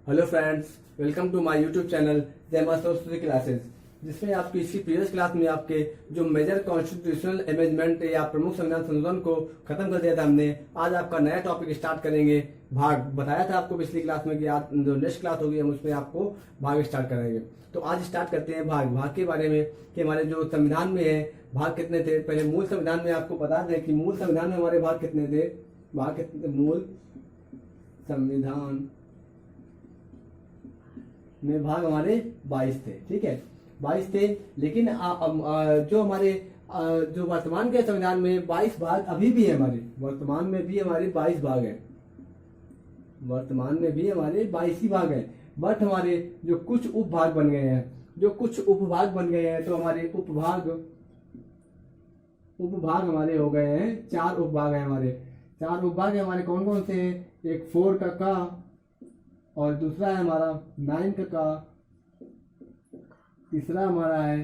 Hello friends, welcome to my YouTube channel जय माता Saraswati classes, जिसमें आपकी इसकी प्रीवियस क्लास में आपके जो मेजर कॉन्स्टिट्यूशनल अमेंडमेंट या प्रमुख संविधान संशोधन को खत्म कर दिया था हमने। आज आपका नया टॉपिक स्टार्ट करेंगे। भाग बताया था आपको पिछली क्लास में कि आज जो नेक्स्ट क्लास होगी हम उसमें आपको भाग स्टार्ट करेंगे। तो आज स्टार्ट करते हैं भाग के बारे में कि हमारे जो संविधान में है भाग कितने थे। पहले मूल संविधान में आपको बता दें कि मूल संविधान में हमारे भाग कितने थे। भाग कितने मूल संविधान में भाग हमारे 22 थे। ठीक है, 22 थे। लेकिन जो हमारे जो वर्तमान के संविधान में 22 भाग अभी भी है हमारे। वर्तमान में भी हमारे 22 भाग है। वर्तमान में भी हमारे 22 ही भाग है। बट हमारे जो कुछ उपभाग बन गए हैं, तो हमारे उपभाग हमारे हो गए हैं। 4 उपभाग है हमारे। 4 उपभाग है हमारे। कौन कौन से हैं? एक 4 का और दूसरा है हमारा 9 का, तीसरा हमारा है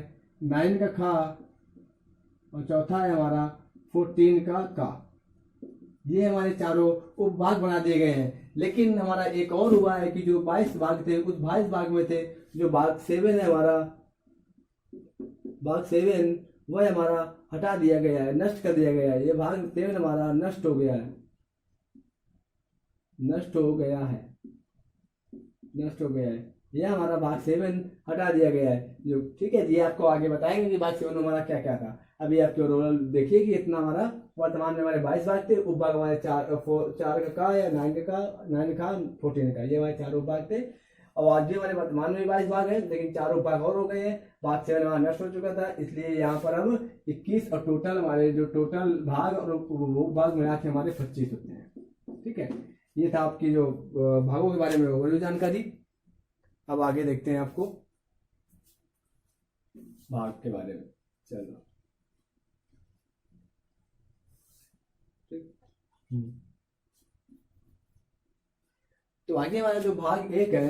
9 का खा और चौथा है हमारा 14 का। ये हमारे चारों उपभाग बना दिए गए हैं। लेकिन हमारा एक और हुआ है कि जो 22 भाग थे उस 22 भाग में थे जो भाग 7 है हमारा, भाग 7 वह हमारा हटा दिया गया है, नष्ट कर दिया गया है। ये भाग 7 हमारा नष्ट हो गया है। यह हमारा भाग 7 हटा दिया गया है। जो ठीक है, ये आपको आगे बताएंगे कि भाग 7 में हमारा क्या क्या था। अभी आपके ओवरऑल देखिए कि इतना हमारा वर्तमान में हमारे 22 भाग थे। उपभाग हमारे 4 का या 9 का 14 का, ये हमारे 4 उपभाग थे। और आज भी हमारे वर्तमान में 22 भाग है, लेकिन 4 उपभाग और हो गए हैं। भाग 7 हमारा नष्ट हो चुका था, इसलिए यहाँ पर अब 21 और टोटल हमारे जो टोटल भाग और उपभाग मिला के हमारे 25 होते हैं। ठीक है, ये था आपकी जो भागों के बारे में ओवरव्यू जानकारी। अब आगे देखते हैं आपको भाग के बारे में। चलो तो आगे हमारा जो भाग 1 है,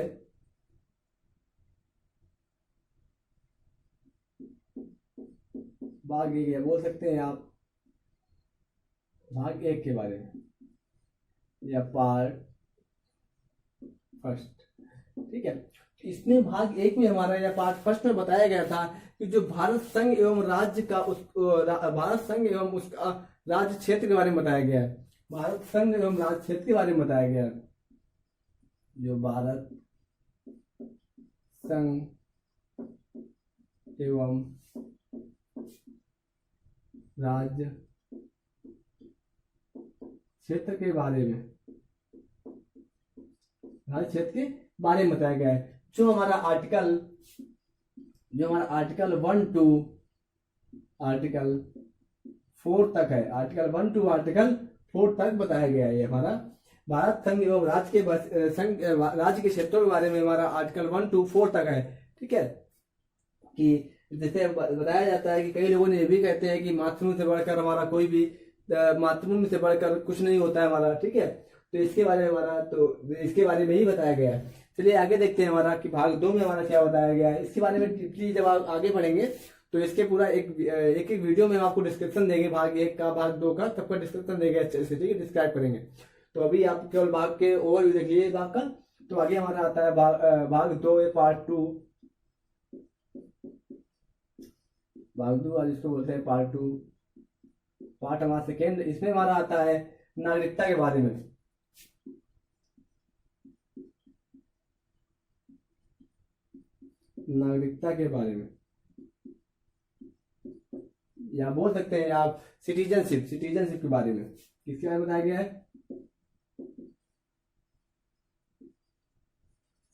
भाग 1 है, बोल सकते हैं आप भाग 1 के बारे में या पार्ट फर्स्ट। ठीक है, इसमें भाग 1 में हमारा या पार्ट फर्स्ट में बताया गया था कि जो भारत संघ एवं राज्य का भारत संघ एवं उसका राज्य क्षेत्र के बारे में बताया गया है। भारत संघ एवं राज्य क्षेत्र के बारे में बताया गया है। जो भारत संघ एवं राज्य क्षेत्र के बारे में, राज्य क्षेत्र के बारे में बताया गया है। जो हमारा आर्टिकल 1 to आर्टिकल 4 तक है। आर्टिकल 1 to आर्टिकल 4 तक बताया गया है। ये हमारा भारत संघ एवं राज्य के क्षेत्रों के बारे में हमारा आर्टिकल 1 to 4 तक है। ठीक है, कि जैसे बताया जाता है कि कई लोगों ने ये भी कहते हैं कि मातृभूमि से बढ़कर हमारा कोई भी, मातृभूमि से बढ़कर कुछ नहीं होता है हमारा। ठीक है, तो इसके बारे में ही बताया गया है। चलिए आगे देखते हैं हमारा कि भाग 2 में हमारा क्या बताया गया है। इसके बारे में डीपली जब आप आगे बढ़ेंगे तो इसके पूरा एक वीडियो में हम आपको डिस्क्रिप्शन देंगे। भाग 1 का, भाग 2 का, सबका डिस्क्रिप्शन देंगे अच्छे से। ठीक है, डिस्क्राइब करेंगे। तो अभी आप केवल भाग के ओवरव्यू देख लीजिए भाग का। तो आगे हमारा आता है भाग 2 पार्ट 2। भाग 2 आज इसको बोलते हैं पार्ट 2। पार्ट हमारा सेकेंड। इसमें हमारा आता है नागरिकता के बारे में। नागरिकता के बारे में या बोल सकते हैं आप सिटीजनशिप के बारे में। किसके बारे में बताया गया है?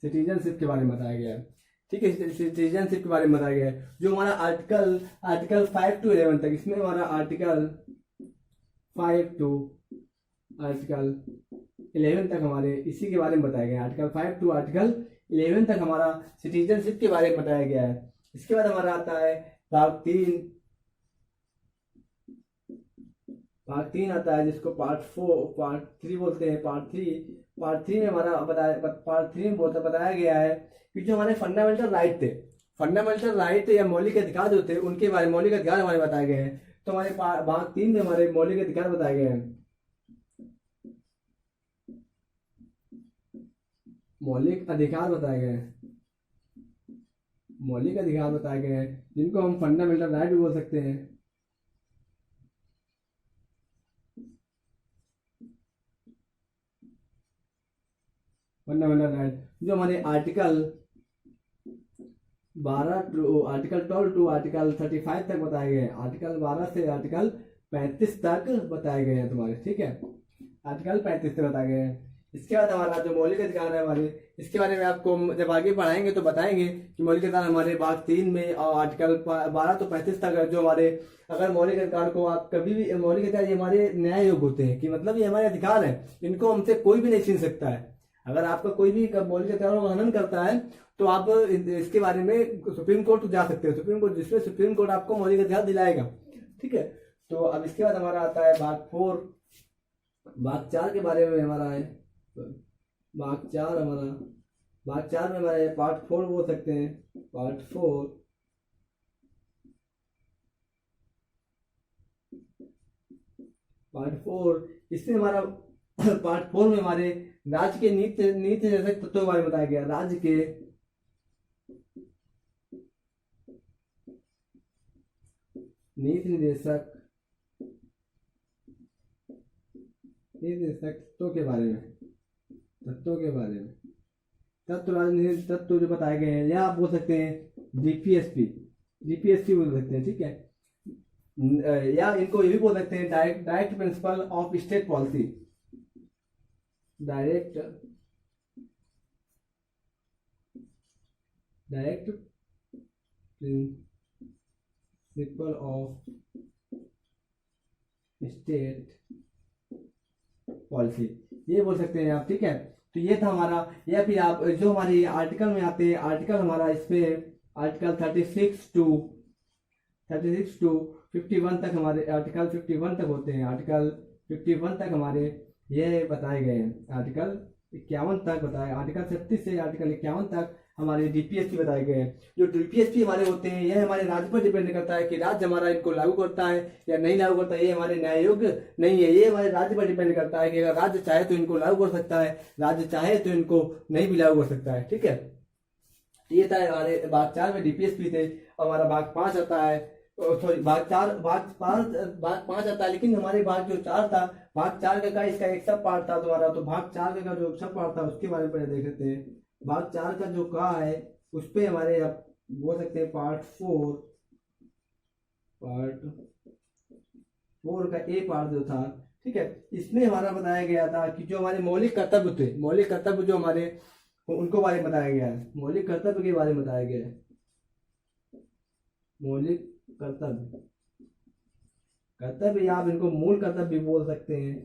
सिटीजनशिप के बारे में बताया गया है। ठीक है, सिटीजनशिप के बारे में बताया गया है। जो हमारा आर्टिकल 5 to 11 तक, इसमें हमारा आर्टिकल 5 to आर्टिकल 11 तक हमारे इसी के बारे में बताया गया है। आर्टिकल 5 to आर्टिकल 11 तक हमारा सिटीजनशिप के बारे में बताया गया है। इसके बाद हमारा आता है भाग 3। भाग 3 आता है जिसको पार्ट 3 बोलते हैं। पार्ट 3 में हमारा बताया गया है कि जो हमारे फंडामेंटल राइट थे, फंडामेंटल राइट या मौलिक अधिकार जो थे उनके बारे में, मौलिक अधिकार हमारे बताए गए हैं। तो हमारे भाग 3 में हमारे मौलिक अधिकार बताए गए हैं। मौलिक अधिकार बताए गए हैं, मौलिक अधिकार बताए गए हैं जिनको हम फंडामेंटल राइट भी बोल सकते हैं। फंडामेंटल राइट जो हमारे article 12 to article 12 to article 35 तक बताए गए हैं, आर्टिकल 12 से आर्टिकल 35 तक बताए गए हैं तुम्हारे, ठीक है, आर्टिकल 35 तक बताए गए हैं। इसके बाद हमारा जो मौलिक अधिकार है हमारे, इसके बारे में आपको जब आगे पढ़ाएंगे तो बताएंगे कि मौलिक अधिकार हमारे भाग 3 में और आर्टिकल 12 तो 35 तक है, जो हमारे अगर मौलिक अधिकार को आप कभी भी, मौलिक अधिकार ये हमारे न्याय योग होते हैं कि मतलब ये हमारे अधिकार है, इनको हमसे कोई भी नहीं छीन सकता है। अगर आपका कोई भी मौलिक अधिकारों का हनन करता है तो आप इसके बारे में सुप्रीम कोर्ट जा सकते हैं, सुप्रीम कोर्ट, जिसमें सुप्रीम कोर्ट आपको मौलिक अधिकार दिलाएगा, ठीक है। तो अब इसके बाद हमारा आता है भाग 4, भाग 4 के बारे में हमारा है, भाग 4 हमारा, भाग 4 में हमारा पार्ट 4 बोल सकते हैं, पार्ट 4। पार्ट 4 इसमें हमारा पार्ट 4 में हमारे राज्य के नीति नीति निर्देशक तत्वों के बारे में बताया गया, राज्य के नीति निर्देशक तत्वों के बारे में, तत्वों के बारे में, तत्व राजनीतिक तत्व जो बताए गए हैं, या आप बोल सकते हैं डीपीएसपी, डीपीएसपी बोल सकते हैं, ठीक है, या इनको ये भी बोल सकते हैं direct principle of state policy, direct principle of state policy, ये बोल सकते हैं आप, ठीक है। तो ये था हमारा, या फिर आप जो हमारे आर्टिकल में आते हैं, आर्टिकल हमारा इसमें आर्टिकल 36 टू 51 तक हमारे, आर्टिकल 51 तक होते हैं, आर्टिकल 51 तक हमारे ये बताए गए हैं, आर्टिकल 51 तक बताए, आर्टिकल 36 से आर्टिकल 51 तक हमारे डीपीएसपी बताए गए हैं। जो डीपीएसपी हमारे होते हैं यह हमारे राज्य पर डिपेंड करता है कि राज्य हमारा इनको लागू करता है या नहीं लागू करता है, ये हमारे न्याय योग्य नहीं है, ये हमारे राज्य पर डिपेंड करता है कि अगर राज्य चाहे तो इनको लागू कर सकता है, राज्य चाहे तो इनको नहीं भी लागू कर सकता है, ठीक है। ये था हमारे भाग 4 में डीपीएसपी थे। हमारा भाग 5 आता है, सॉरी भाग 5 आता है, लेकिन हमारे भाग जो 4 था, भाग 4 का इसका एक सब पार्ट था तुम्हारा, तो भाग 4 का जो सब पार्ट था उसके बारे में पहले देख लेते हैं। भाग 4 का जो कहा है उस पे हमारे आप बोल सकते हैं पार्ट 4 का ए पार्ट जो था, ठीक है, इसमें हमारा बताया गया था कि जो हमारे मौलिक कर्तव्य थे, मौलिक कर्तव्य जो हमारे उनको बारे में बताया गया है, मौलिक कर्तव्य के बारे में बताया गया है, मौलिक कर्तव्य, कर्तव्य या आप इनको मूल कर्तव्य भी बोल सकते हैं,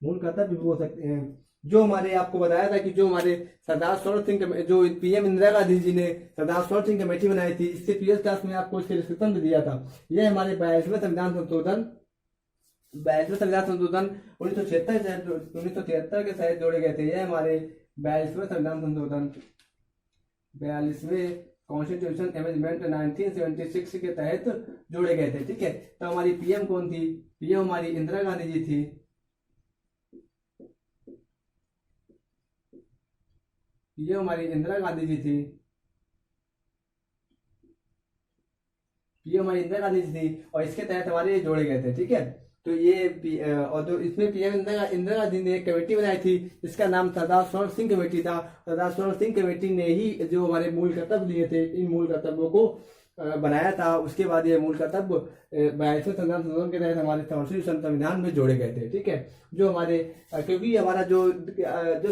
मूल कर्तव्य भी बोल सकते हैं। जो हमारे आपको बताया था कि जो हमारे सरदार सरोवर सिंह, जो पीएम इंदिरा गांधी जी ने सरदार सरोवर सिंह कमेटी बनाई थी, इससे प्रीवियस क्लास में आपको इसके डिस्क्रिप्शन भी दिया था। यह हमारे 42वें संविधान संशोधन 1973 के तहत जोड़े गए थे। यह हमारे 42वें संविधान संशोधन, 42वें कॉन्स्टिट्यूशन अमेंडमेंट 1976 के तहत जोड़े गए थे, ठीक है। तो हमारी पीएम कौन थी? पीएम हमारी इंदिरा गांधी जी थी, ये हमारी इंदिरा गांधी जी थी, ये हमारी इंदिरा गांधी जी थी, और इसके तहत हमारे जोड़े गए थे, ठीक है। तो ये और जो इसमें पीएम इंदिरा गांधी ने एक कमेटी बनाई थी जिसका नाम सरदार सरोवर सिंह कमेटी था। सरदार सरोवर सिंह कमेटी ने ही जो हमारे मूल कर्तव्य दिए थे, इन मूल कर्तव्यों को बनाया था। उसके बाद ये मूल कर्तव्य 42वें संविधान संशोधन के तहत हमारे कॉन्स्टिट्यूशन संविधान में जोड़े गए थे, ठीक है। जो हमारे क्योंकि हमारा जो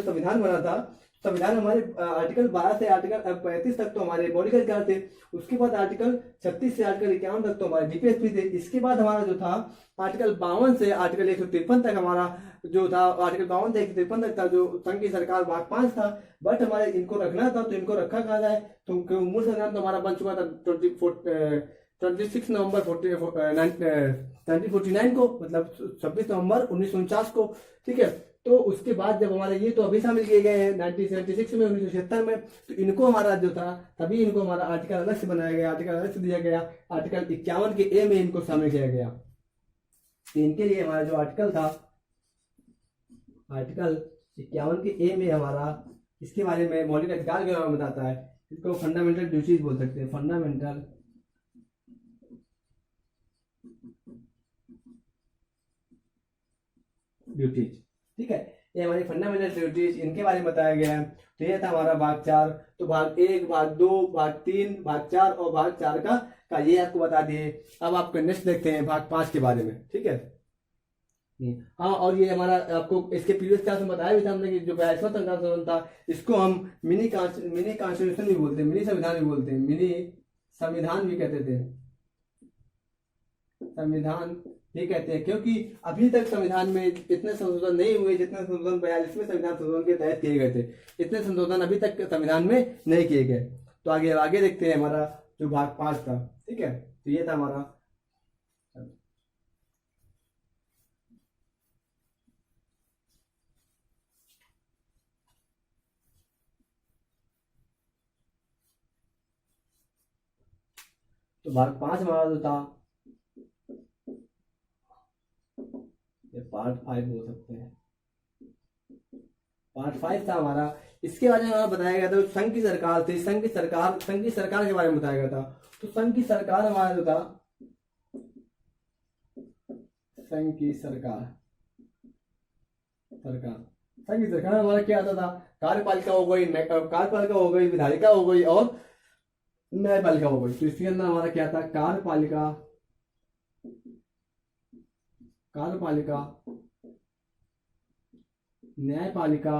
संविधान बना था, संविधान हमारे आर्टिकल 12 से आर्टिकल 35 तक तो हमारे मौलिक अधिकार थे, उसके बाद आर्टिकल 36 से आर्टिकल 51 तक तो हमारे डीपीएसपी थे। इसके बाद हमारा जो था आर्टिकल 52 से आर्टिकल 153 तक हमारा जो था, आर्टिकल 52 से 153 तक था जो संघ की सरकार भाग 5 था। बट हमारे इनको रखना था, तो इनको रखा कहा जाए तो मूल संविधान तो हमारा बन चुका था 26 नवंबर 1949 को, मतलब 26 नवंबर 1949 को, ठीक है। तो उसके बाद जब हमारे ये तो अभी शामिल किए गए हैं 1976 में, 1976 में, तो इनको हमारा जो था तभी इनको हमारा आर्टिकल अलग से बनाया गया, आर्टिकल अलग से दिया गया, आर्टिकल 51 के ए में इनको शामिल किया गया। तो इनके लिए हमारा जो आर्टिकल था, आर्टिकल 51 के ए में हमारा इसके बारे में मौलिक अधिकार के बारे में बताता है। इसको फंडामेंटल ड्यूटीज बोल सकते हैं, फंडामेंटल ड्यूटीज। ठीक है, ये हमारी फंडामेंटल ड्यूटीज, इनके बारे में बताया गया है। तो ये था हमारा भाग 4। तो भाग 1, भाग 2, भाग 3, भाग 4 और भाग 4 का ये आपको बता दिए। अब आपको नेक्स्ट देखते हैं भाग 5 के बारे में। ठीक है, हाँ, और ये हमारा आपको इसके प्रीवियस क्लास में बताया भी था हमने कि जो 42वां संविधान था इसको हम मिनी कॉन्स्टिट्यूशन भी बोलते हैं, मिनी संविधान भी बोलते हैं, मिनी संविधान भी कहते थे, संविधान ये कहते हैं, क्योंकि अभी तक संविधान में इतने संशोधन नहीं हुए जितने संशोधन 42वें संविधान संशोधन के तहत किए गए थे। इतने संशोधन अभी तक संविधान में नहीं किए गए। तो आगे देखते हैं हमारा जो भाग 5 था। ठीक है, तो ये था हमारा तो भाग 5 हमारा जो था ये पार्ट 5 बोल सकते हैं, पार्ट 5 था हमारा। इसके बारे में हमारा बताया गया था संघ की सरकार थी, संघ की सरकार के बारे में बताया गया था। तो संघ की सरकार हमारा जो था, संघ की सरकार हमारा क्या आता था? कार्यपालिका हो गई, विधायिका हो गई और न्यायपालिका हो गई। तो इसके अंदर हमारा क्या था? कार्यपालिका, न्यायपालिका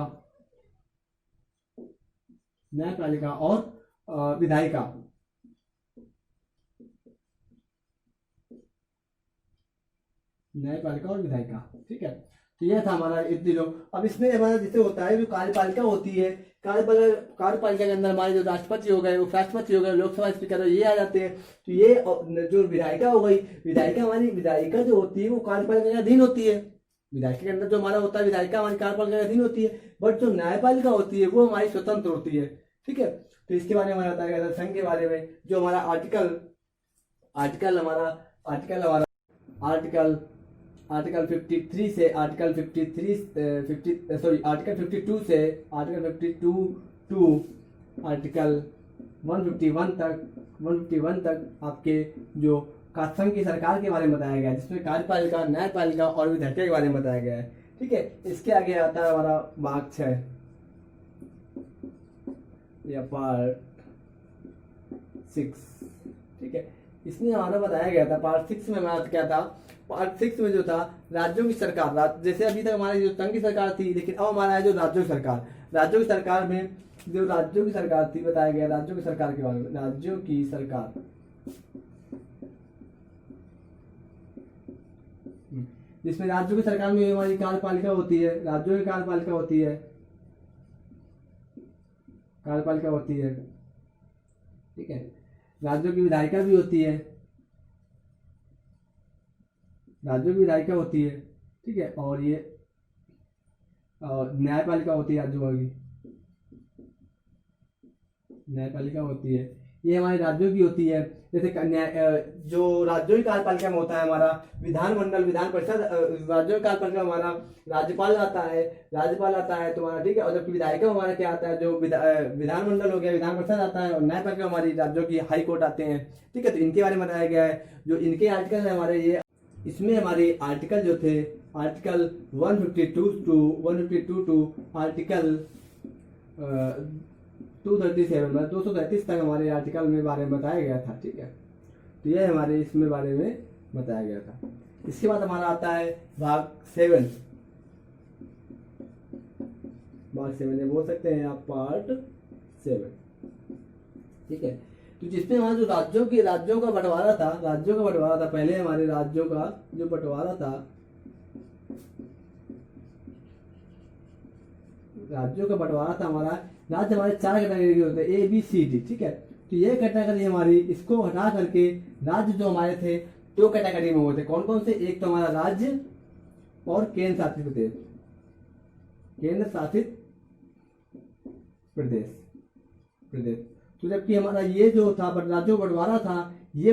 और विधायिका। ठीक है, तो यह था हमारा इतनी जो। अब इसमें हमारा जैसे होता है जो कार्यपालिका होती है, कार्यपालिका के अंदर हमारे जो राष्ट्रपति हो गए, उपराष्ट्रपति हो गए, लोकसभा स्पीकर ये आ जाते हैं। तो ये जो विधायिका हो गई, विधायिका जो होती है वो कार्यपालिका के अधीन होती है। विधायिका के अंदर जो हमारा होता है विधायिका हमारी कार्यपालिका के अधीन होती है, बट जो न्यायपालिका होती है वो हमारी स्वतंत्र होती है। ठीक है, तो इसके बारे में बताया गया था संघ के बारे में। जो हमारा आर्टिकल 53 से आर्टिकल 52 से आर्टिकल 52 टू आर्टिकल 151 तक आपके जो संघ की सरकार के बारे में बताया गया है, जिसमें कार्यपालिका, न्यायपालिका और विधायिका के बारे में बताया गया है। ठीक है, इसके आगे आता है हमारा भाग 6 या पार्ट 6। ठीक है, इसमें हमारा बताया गया था पार्ट 6 में हमारा क्या था? पार्ट 6 में जो था राज्यों की सरकार, जैसे अभी तक हमारी जो संघ की सरकार थी, लेकिन अब हमारा है जो राज्यों की सरकार में जो राज्यों की सरकार थी बताया गया राज्यों की सरकार के बारे में। राज्यों की सरकार, जिसमें राज्यों की सरकार में हमारी कार्यपालिका होती है, राज्यों की कार्यपालिका होती है। ठीक है, राज्यों की विधायिका भी होती है, ठीक है, और ये न्यायपालिका होती है, राज्यों की न्यायपालिका होती है। ये हमारे राज्यों की होती है। जैसे जो राज्यों की कार्यपालिका में होता है हमारा विधानमंडल, विधान परिषद। राज्यों की कार्यपालिका हमारा राज्यपाल आता है तुम्हारा। ठीक है, और जबकि विधायिका हमारा क्या आता है? जो विधानमंडल हो गया, विधान परिषद आता है, और न्यायपालिका हमारी राज्यों की हाई कोर्ट आते हैं। ठीक है, तो इनके बारे में बताया गया है। जो इनके आर्टिकल है हमारे, ये इसमें हमारे आर्टिकल जो थे, आर्टिकल 152 टू आर्टिकल 237 तक हमारे आर्टिकल में बारे में बताया गया था। ठीक है, तो यह हमारे इसमें बारे में बताया गया था। इसके बाद हमारा आता है भाग 7 बोल सकते हैं आप, पार्ट 7। ठीक है, तो जिसमें हमारा जो राज्यों का बंटवारा था, पहले हमारे राज्यों का जो बंटवारा था, हमारा राज्य हमारे 4 कैटेगरी के होते हैं, ABCD। ठीक है, तो ये कैटेगरी हमारी, इसको हटा करके राज्य जो हमारे थे 2 कैटेगरी में होते। कौन कौन से? एक तो हमारा राज्य और केंद्र शासित प्रदेश। तो जबकि हमारा ये जो था राज्यों का बंटवारा था, ये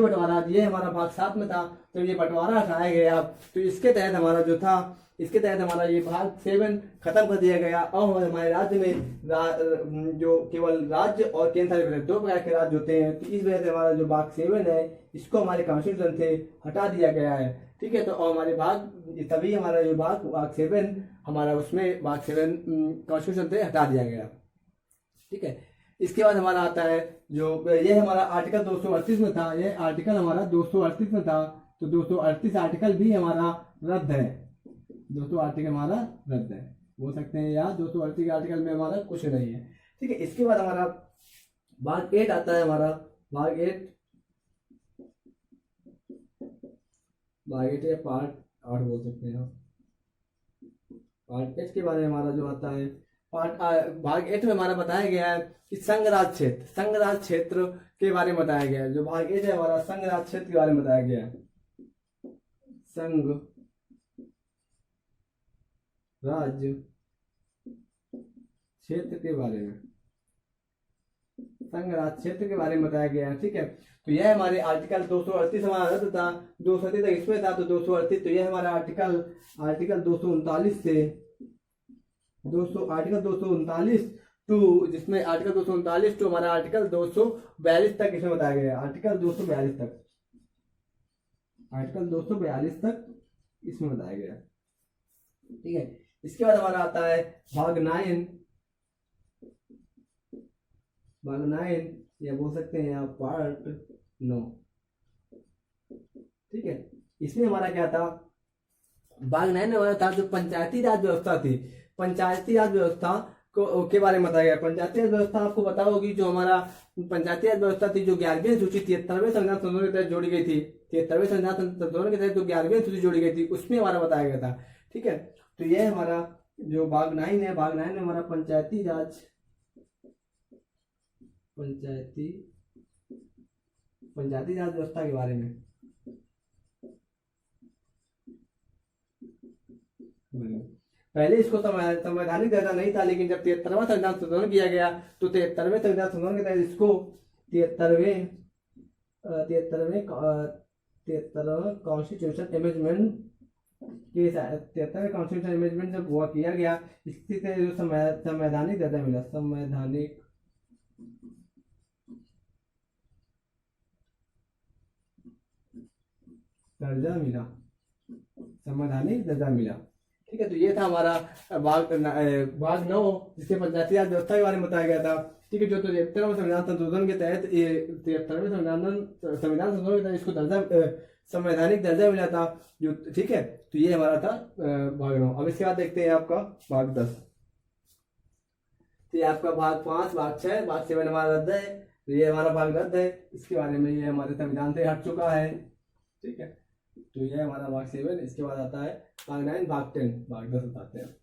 हमारा भाग 7 में था। तो ये बंटवारा हटाया गया। तो इसके तहत हमारा जो था इसके तहत हमारा ये भाग 7 खत्म कर दिया गया। अब हमारे राज्य में जो केवल राज्य और केंद्र शासित प्रदेश 2 प्रकार के राज्य होते हैं, तो इस वजह से हमारा जो भाग 7 है इसको हमारे कॉन्स्टिट्यूशन से हटा दिया गया है। ठीक है, तो हमारे भाग तभी हमारा जो भाग 7 हमारा उसमें भाग 7 कॉन्स्टिट्यूशन से हटा दिया गया। ठीक है, इसके बाद हमारा आता है जो ये हमारा आर्टिकल 238 में था, ये आर्टिकल हमारा 238 में था, तो 238 आर्टिकल भी हमारा रद्द है। 200 आर्टिकल हमारा रद्द है, बोल सकते हैं, या 238 आर्टिकल में हमारा कुछ नहीं है। ठीक है, इसके बाद हमारा भाग 8 आता है। हमारा भाग 8 या पार्ट 8 बोल सकते हैं। पार्ट 8 के बारे में हमारा जो आता है भाग 8 में हमारा बताया गया है कि संघ राज क्षेत्र के बारे में बताया गया है। जो भाग 8 है हमारा संघ राज क्षेत्र के बारे में बताया गया है। संघ राज्य क्षेत्र के बारे में, संघ राज क्षेत्र के बारे में बताया गया है। ठीक है, तो यह हमारे आर्टिकल 238 हमारा रद्द था, 238 तक इसमें था, तो 238 तो यह हमारा आर्टिकल 239 से आर्टिकल 239 टू, जिसमें आर्टिकल 239 टू हमारा आर्टिकल 242 तक इसमें बताया गया है। आर्टिकल 242 तक इसमें बताया गया है। ठीक है, इसके बाद हमारा आता है भाग 9 या बोल सकते हैं आप पार्ट 9। ठीक है, इसमें हमारा क्या था, भाग 9 में हमारा था जो पंचायती राज व्यवस्था थी, पंचायती राज व्यवस्था के बारे में बताया गया। पंचायती राज व्यवस्था आपको पता होगी, जो हमारा पंचायती राज व्यवस्था थी जो 11वीं सूची 73वें संविधान संशोधन के तहत जोड़ी गई थी, 73वें संविधान संशोधन के तहत जो 11वीं सूची जोड़ी गई थी उसमें हमारा बताया गया था। ठीक है, तो यह हमारा जो भाग 9 है, भाग 9 में हमारा पंचायती राज व्यवस्था के बारे में पहले इसको संवैधानिक दर्जा नहीं था, लेकिन जब 73वां संविधान संशोधन किया गया तो 73वें संविधान संशोधन के तहत इसको 73वें कॉन्स्टिट्यूशन अमेंडमेंट के 73वें कॉन्स्टिट्यूशन अमेंडमेंट जब हुआ किया गया, इससे जो संवैधानिक दर्जा मिला, संवैधानिक दर्जा मिला। ठीक है, तो ये था हमारा भाग 9 जिसके पंचायती राज व्यवस्था के बारे में बताया गया था। ठीक है, जो 73वें संविधान संशोधन के तहत 73वें संविधान संशोधन के तहत इसको संवैधानिक दर्जा मिला था जो। ठीक है, तो ये हमारा था भाग 9। अब इसके बाद देखते हैं आपका भाग 10। तो ये आपका भाग 5, भाग 6, भाग 7 हमारा रद्द है, तो ये हमारा भाग रद्द है, इसके बारे में ये हमारे संविधान से हट चुका है। ठीक है, तो ये हमारा भाग 7। इसके बाद आता है भाग 9, भाग 10, भाग 10 बताते हैं।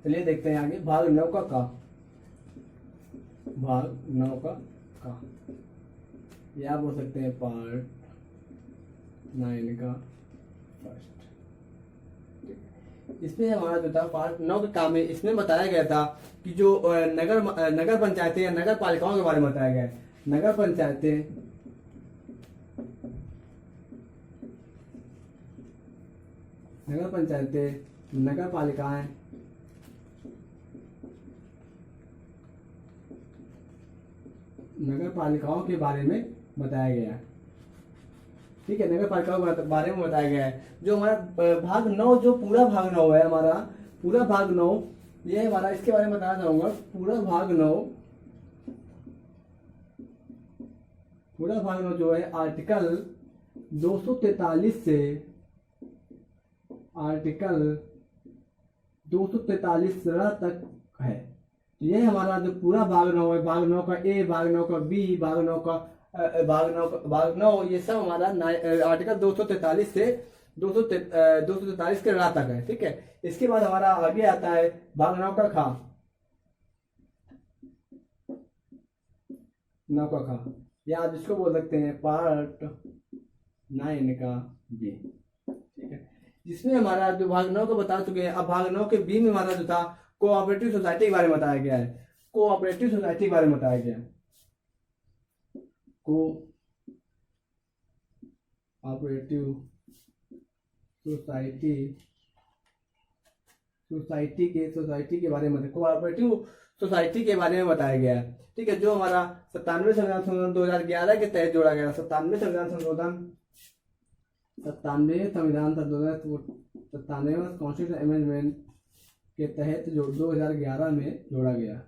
चलिए देखते हैं आगे भाग 9 का भाग 9 का ये आप बोल सकते हैं पार्ट 9 का फर्स्ट। इसमें हमारा जो था पार्ट 9 के काम में, इसमें बताया गया था कि जो नगर पंचायतें या नगर पालिकाओं के बारे में बताया गया है। नगर पंचायतें नगर पालिकाएं नगर पालिकाओं के बारे में बताया गया है। ठीक है, नगर पालिकाओं के बारे में बताया गया है। जो हमारा भाग 9, जो पूरा भाग 9 है, हमारा पूरा भाग 9, ये हमारा इसके बारे में बताना चाहूंगा। पूरा भाग 9 जो है आर्टिकल 243 से आर्टिकल 243 तक है। तो ये हमारा जो पूरा भाग 9 है, भाग 9 का ए, भाग 9 का बी, भाग 9 ये सब हमारा आर्टिकल 243 से 243 के रा तक है। ठीक है, इसके बाद हमारा आगे आता है भाग 9 का खा। 9 का खा या आप इसको बोल सकते हैं पार्ट 9 का बी। ठीक है, जिसमें हमारा जो भाग 9 को बता चुके हैं। अब भाग 9 के बी में हमारा जो था कोऑपरेटिव सोसाइटी के बारे में बताया गया है। कोऑपरेटिव सोसाइटी के बारे में बताया गया है। कोऑपरेटिव सोसाइटी के बारे में, कोऑपरेटिव सोसाइटी के बारे में बताया गया है। ठीक है, जो हमारा 97 संविधान संशोधन 2011 के तहत जोड़ा गया, 97 संविधान कॉन्स्टिट्यूशन अमेंडमेंट के तहत जो 2011 में जोड़ा गया।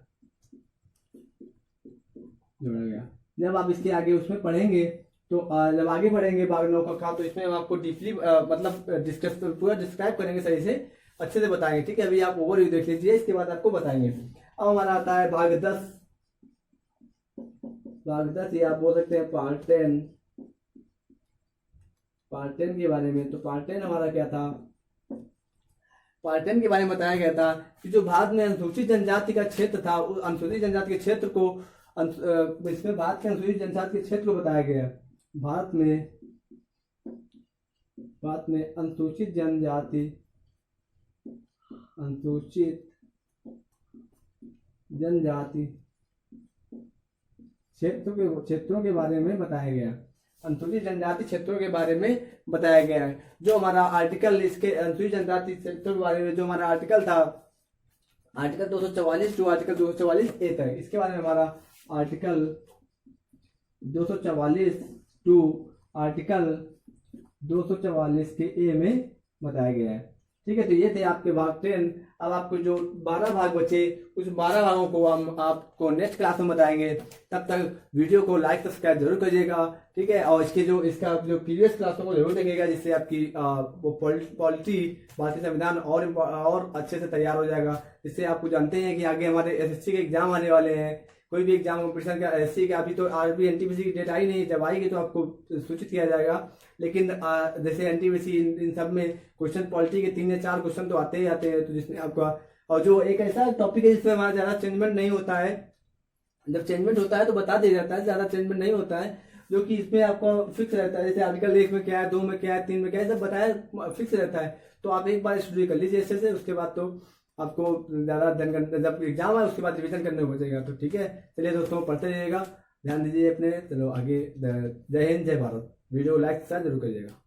जब आप इसके आगे उसमें पढ़ेंगे तो जब आगे पढ़ेंगे भाग 9 का तो इसमें हम आपको डीपली मतलब डिस्कस पूरा डिस्क्राइब करेंगे, सही से अच्छे से बताएंगे। ठीक है, अभी आप ओवरव्यू देख लीजिए, इसके बाद आपको बताएंगे। अब हमारा आता है भाग 10 या आप बोल सकते हैं पार्ट 10 के बारे में। तो पार्ट 10 हमारा क्या था, पार्ट 10 के बारे में बताया गया था कि जो भारत में अनुसूचित जनजाति का क्षेत्र था, उस अनुसूचित जनजाति के क्षेत्र को इसमें भारत के अनुसूचित जनजाति के क्षेत्र को बताया गया। भारत में अनुसूचित जनजाति क्षेत्रों के बारे में बताया गया। अनुसूचित जनजाति क्षेत्रों के बारे में बताया गया है। जो हमारा आर्टिकल इसके अनुसूचित जनजाति क्षेत्रों के बारे में जो हमारा आर्टिकल था, आर्टिकल 244 टू आर्टिकल 244A तक, इसके बारे में हमारा आर्टिकल 244 टू आर्टिकल 244 के ए में बताया गया है। ठीक है, तो ये थे आपके भाग 10। अब आपको जो 12 भाग बचे, उस 12 भागों को हम आपको नेक्स्ट क्लास में बताएंगे। तब तक वीडियो को लाइक सब्सक्राइब जरूर करिएगा। ठीक है, और इसका जो प्रीवियस क्लासों को जरूर देखिएगा, जिससे आपकी वो पॉलिटी भारतीय संविधान और अच्छे से तैयार हो जाएगा। जिससे आपको जानते हैं कि आगे हमारे SSC के एग्जाम आने वाले हैं, कोई भी एग्जाम कॉम्पिटिशन का SSC का अभी तो RB NTPC की डेट आई नहीं, जब आएगी तो आपको सूचित किया जाएगा। लेकिन जैसे NTPC इन सब में क्वेश्चन पॉलिटी के 3 या 4 क्वेश्चन तो आते ही आते हैं, तो जिसमें आपका और जो एक ऐसा टॉपिक है जिसमें हमारा ज़्यादा चेंजमेंट नहीं होता है। जब चेंजमेंट होता है तो बता दिया जाता है, ज़्यादा चेंजमेंट नहीं होता है, जो कि इसमें आपको फिक्स रहता है। जैसे आर्टिकल 1 में क्या है, 2 में क्या है, 3 में क्या है, सब बताया फिक्स रहता है। तो आप एक बार स्टडी कर लीजिए अच्छे से, उसके बाद तो आपको ज़्यादा जब एग्जाम है उसके बाद रिविजन करने हो जाएगा। तो ठीक है, चलिए दोस्तों, पढ़ते रहिएगा, ध्यान दीजिए अपने। चलो आगे, जय हिंद, जय भारत। वीडियो लाइक जरूर करिएगा।